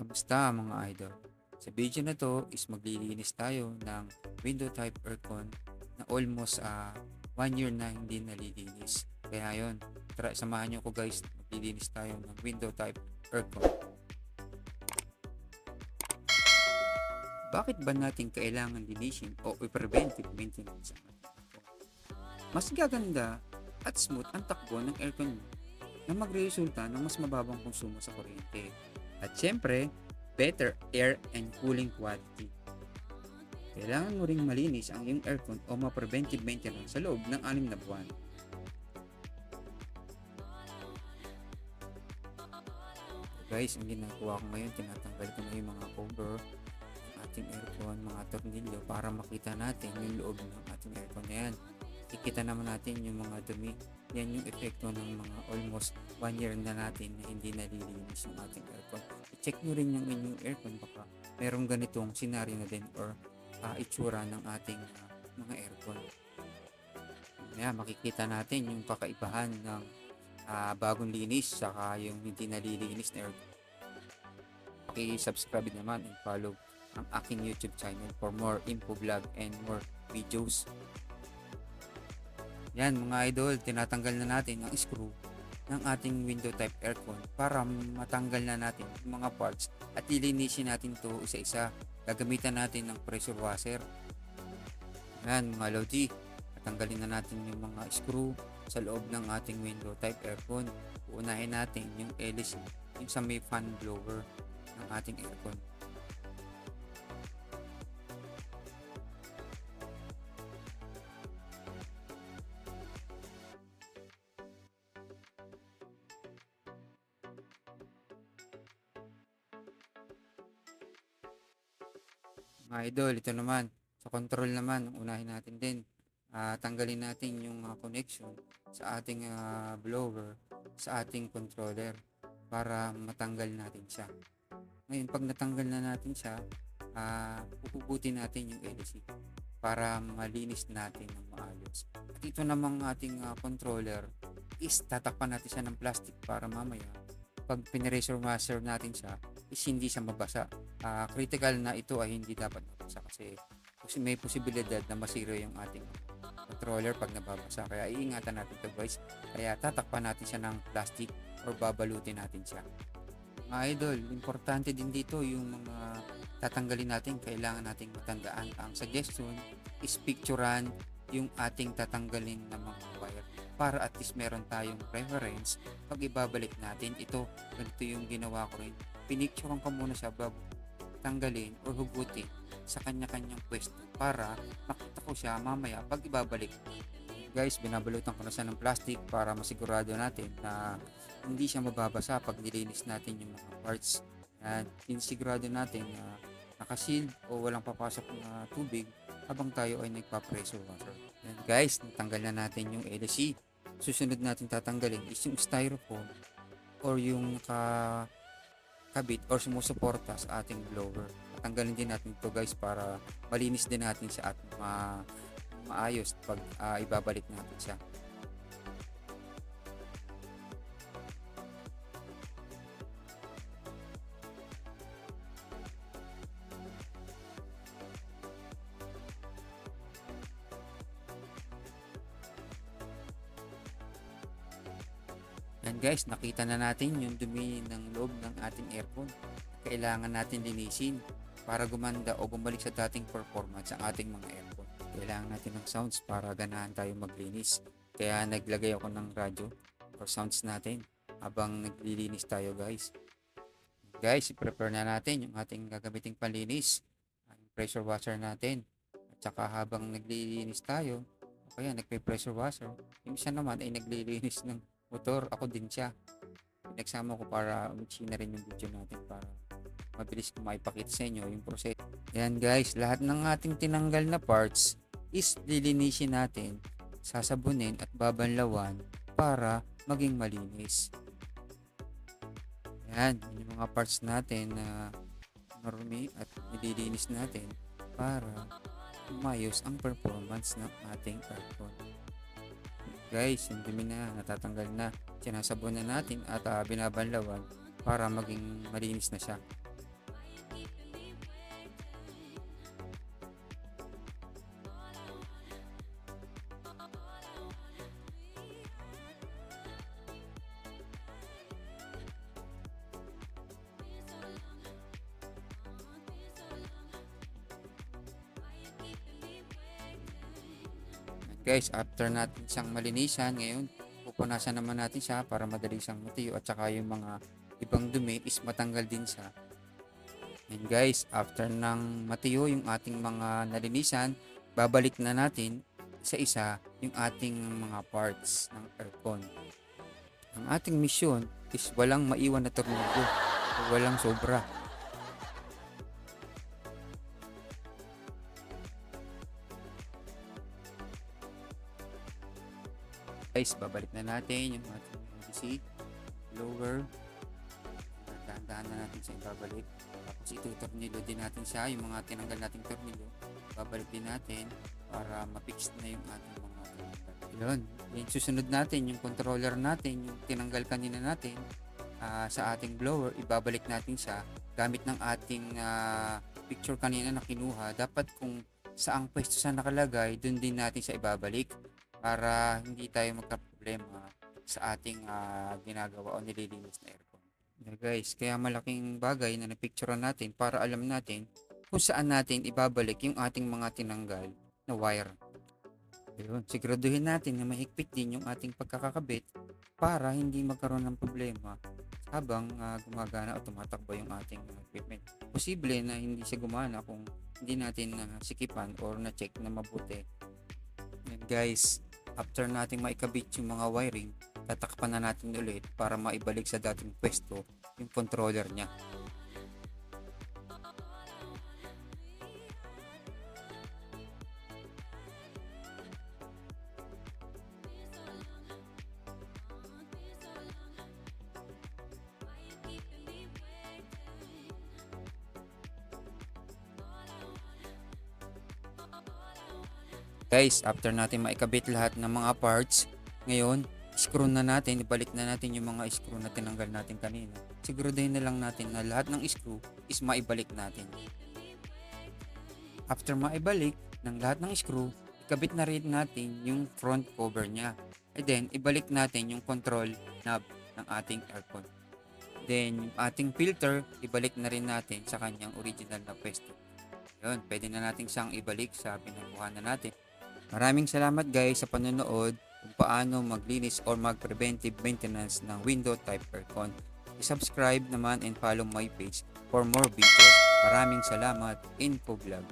Kamusta mga idol? Sa video na to is maglilinis tayo ng window type aircon na almost 1 year na hindi nalilinis. Kaya yon, tara samahan nyo ko guys, maglilinis tayo ng window type aircon. Bakit ba natin kailangan linisin o i-preventive maintenance ang ating aircon? Mas gaganda at smooth ang takbo ng aircon mo na magresulta ng mas mababang konsumo sa kuryente. At syempre, better air and cooling quality. Kailangan mo ring malinis ang iyong aircon o ma-preventive maintenance sa loob ng 6 na buwan. Guys, ang ginagawa ko ngayon, tinatanggal ko na yung mga cover ng ating aircon, mga tornilyo para makita natin yung loob ng ating aircon na yan. Kikita naman natin yung mga dumi. Yan yung epekto ng mga almost 1 year na natin na hindi nalilinis yung ating aircon. I-check nyo rin yung inyong aircon, baka merong ganitong senaryo na din or itsura ng ating mga aircon. Yan, makikita natin yung kakaibahan ng bagong linis saka yung hindi nalilinis na aircon. Paki-subscribe naman and follow ang aking YouTube channel for more info vlog and more videos. Yan mga idol, tinatanggal na natin ang screw ng ating window type aircon para matanggal na natin yung mga parts at lilinisin natin to isa-isa. Gagamitan natin ng pressure washer. Yan mga lodi, tatanggalin na natin yung mga screw sa loob ng ating window type aircon. Uunahin natin yung LC, yung sa may fan blower ng ating aircon. Mga idol, ito naman, sa control naman, unahin natin din. Tanggalin natin yung connection sa ating blower, sa ating controller para matanggal natin siya. Ngayon, pag natanggal na natin siya, pupugutin natin yung LC para malinis natin ng maayos. At ito namang ating controller is tatakpan natin siya ng plastic para mamaya pag pinressure washer natin siya is hindi siya mabasa. Critical na ito ay hindi dapat mabasa kasi may posibilidad na masira yung ating controller pag nababasa. Kaya iingatan natin ito guys. Kaya tatakpan natin siya ng plastic or babalutin natin siya. Mga idol, importante din dito yung mga tatanggalin natin. Kailangan nating matandaan. Ang suggestion is picturean yung ating tatanggalin na mga wire para at least meron tayong reference pag ibabalik natin. Ito, ganito yung ginawa ko rin. Pinicturean ko muna siya bago tanggalin o hugutin sa kanya-kanyang pwesto para makita ko siya mamaya pag ibabalik. Guys, binabalutan ko na siya ng plastic para masigurado natin na hindi siya mababasa pag nilinis natin yung mga parts. Yan, sinisigurado natin na nakasealed o walang papasok na tubig habang tayo ay nagpa-pressure washer. Yan guys, natanggal na natin yung LC. Susunod natin tatanggalin is yung styrofoam or yung nakakabit or sumusuporta sa ating blower. Tatanggalin din natin ito guys para malinis din natin siya at maayos pag ibabalik natin siya. Yan guys, nakita na natin yung dumi ng loob ng ating aircon. Kailangan natin linisin para gumanda o bumalik sa dating performance ang ating mga aircon. Kailangan natin ng sounds para ganahan tayo maglinis. Kaya naglagay ako ng radyo or sounds natin habang naglilinis tayo guys. Guys, i-prepare na natin yung ating gagamiting panlinis. Ang pressure washer natin. At saka habang naglilinis tayo, o kaya nagpe-pressure washer, yung isa naman ay naglilinis ng motor. Ako din siya. Pinagsama ko para umiksi na rin yung video natin para mabilis ko maipakita sa inyo yung proseso. Yan guys, lahat ng ating tinanggal na parts is lilinisin natin, sasabunin at babanlawan para maging malinis. Yan, yun yung mga parts natin na marumi at nililinis natin para umayos ang performance ng ating aircon. Guys, yung dumi na, natatanggal na, sinasabon na natin at binabanlawan para maging malinis na siya. Guys, after natin siyang malinisan, ngayon pupunasan naman natin siya para madali siyang matuyo at saka yung mga ibang dumi is matanggal din siya. And guys, after nang matuyo yung ating mga nalinisan, babalik na natin isa-isa yung ating mga parts ng aircon. Ang ating misyon is walang maiwan na tornilyo o walang sobra. Guys, babalik na natin yung ating DC blower. Dahan-dahan na natin siya ibabalik. Tapos itutornilyo din natin siya, yung mga tinanggal nating tornilyo. Babalik din natin para ma-fix na yung ating mga tinanggal. Yun. Yung susunod natin, yung controller natin, yung tinanggal kanina natin sa ating blower, ibabalik natin siya gamit ng ating picture kanina na kinuha. Dapat kung saang pwesto siya nakalagay, dun din natin siya ibabalik para hindi tayo magka-problema sa ating ginagawa o nililinis na aircon. Yeah, guys, kaya malaking bagay na napicturean natin para alam natin kung saan natin ibabalik yung ating mga tinanggal na wire. Ayun, siguraduhin natin na mahigpit din yung ating pagkakakabit para hindi magkaroon ng problema habang gumagana o tumatakbo yung ating equipment. Posible na hindi siya gumana kung hindi natin sikipan or na-check na mabuti. And guys, after natin maikabit yung mga wiring, tatakpan na natin ulit para maibalik sa dating pwesto yung controller niya. Guys, after natin maikabit lahat ng mga parts, ngayon, screw na natin, ibalik na natin yung mga screw na tinanggal natin kanina. Siguraduhin na lang natin na lahat ng screw is maibalik natin. After maibalik ng lahat ng screw, ikabit na rin natin yung front cover niya. And then, ibalik natin yung control knob ng ating aircon. Then, yung ating filter, ibalik na rin natin sa kanyang original na pwesto. Yun, pwede na natin siyang ibalik sa pinagkuhanan natin. Maraming salamat guys sa panonood kung paano maglinis or mag-preventive maintenance ng window type aircon. I-subscribe naman and follow my page for more videos. Maraming salamat. Info Vlog.